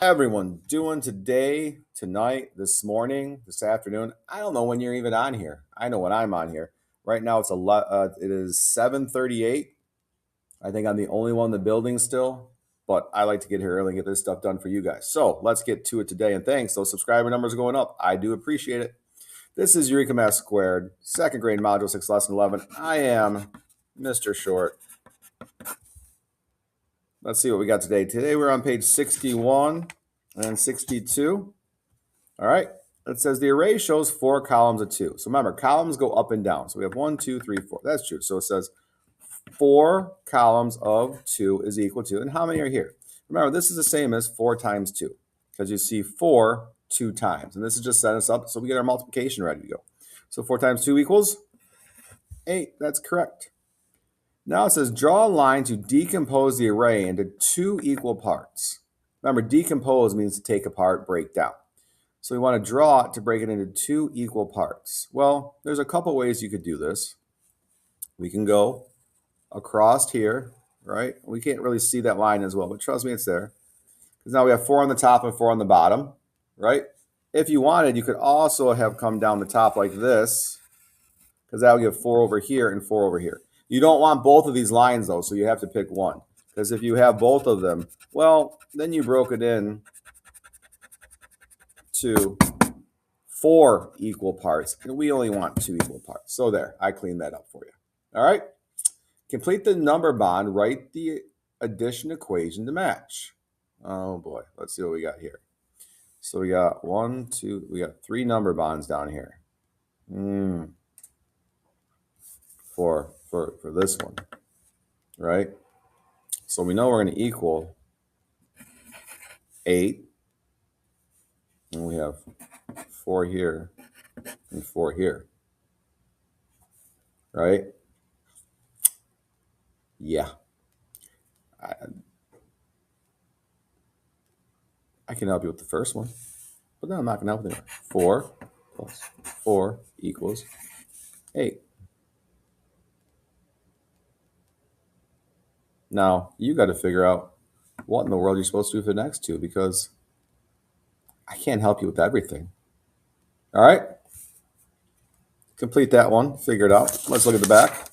Everyone doing today, tonight, this morning, this afternoon? I don't know when you're even on here. I know when I'm on here. Right now it is 7:38. I think I'm the only one in the building still, but I like to get here early and get this stuff done for you guys. So let's get to it today. And thanks, those subscriber numbers are going up. I do appreciate it. This is Eureka Math Squared, second grade module 6, lesson 11. I am Mr. Short. Let's see what we got today. Today we're on page 61 and 62. All right. It says the array shows 4 columns of 2. So remember, columns go up and down. So we have 1, 2, 3, 4. That's true. So it says 4 columns of 2 is equal to, and how many are here? Remember, this is the same as 4 times 2 because you see 4 2 times. And this is just setting us up so we get our multiplication ready to go. So 4 times 2 equals 8. That's correct. Now it says draw a line to decompose the array into 2 equal parts. Remember, decompose means to take apart, break down. So we want to draw it to break it into 2 equal parts. Well, there's a couple ways you could do this. We can go across here, right? We can't really see that line as well, but trust me, it's there. Because now we have 4 on the top and 4 on the bottom, right? If you wanted, you could also have come down the top like this, because that would give 4 over here and 4 over here. You don't want both of these lines, though, so you have to pick one. Because if you have both of them, well, then you broke it in to 4 equal parts, and we only want 2 equal parts. So there, I cleaned that up for you. All right? Complete the number bond, write the addition equation to match. Oh, boy. Let's see what we got here. So we got 1, 2, we got 3 number bonds down here. For this one, right? So we know we're going to equal 8, and we have 4 here and 4 here, right? Yeah. I can help you with the first one, but then I'm not going to help with it. 4 plus 4 equals 8. Now, you got to figure out what in the world you're supposed to do for the next two, because I can't help you with everything. All right? Complete that one. Figure it out. Let's look at the back.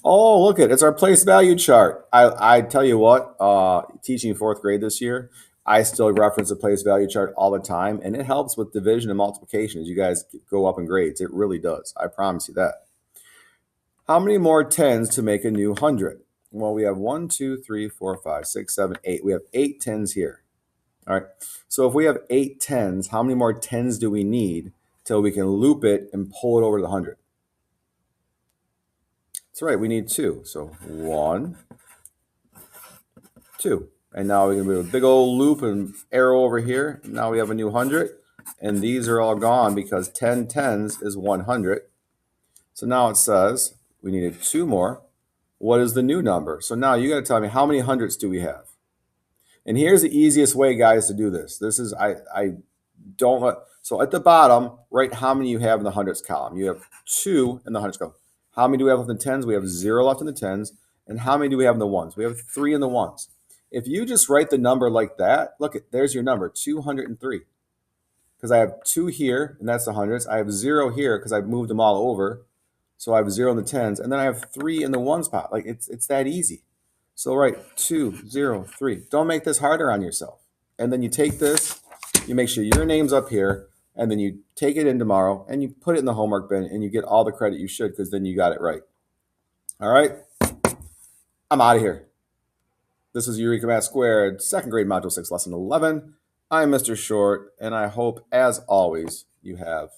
Oh, look it's our place value chart. I tell you what, teaching 4th grade this year, I still reference the place value chart all the time, and it helps with division and multiplication as you guys go up in grades. It really does. I promise you that. How many more 10s to make a new 100? Well, we have 1, 2, 3, 4, 5, 6, 7, 8. We have 8 10s here. All right. So if we have 8 10s, how many more 10s do we need till we can loop it and pull it over to the 100? That's right. We need 2. So 1, 2. And now we can do a big old loop and arrow over here. Now we have a new 100. And these are all gone because 10 10s is 100. So now it says we needed 2 more. What is the new number? So now you got to tell me, how many hundreds do we have? And here's the easiest way, guys, to do this. This is, I don't let, so at the bottom, write how many you have in the hundreds column. You have 2 in the hundreds column. How many do we have left in the 10s? We have 0 left in the 10s. And how many do we have in the 1s? We have 3 in the 1s. If you just write the number like that, look, there's your number, 203. Because I have 2 here, and that's the hundreds. I have 0 here because I've moved them all over. So I have 0 in the 10s, and then I have 3 in the 1 spot. Like, it's that easy. So write 2, 0, 3. Don't make this harder on yourself. And then you take this, you make sure your name's up here, and then you take it in tomorrow, and you put it in the homework bin, and you get all the credit you should, because then you got it right. All right? I'm out of here. This is Eureka Math Squared, second grade module 6, lesson 11. I'm Mr. Short, and I hope, as always, you have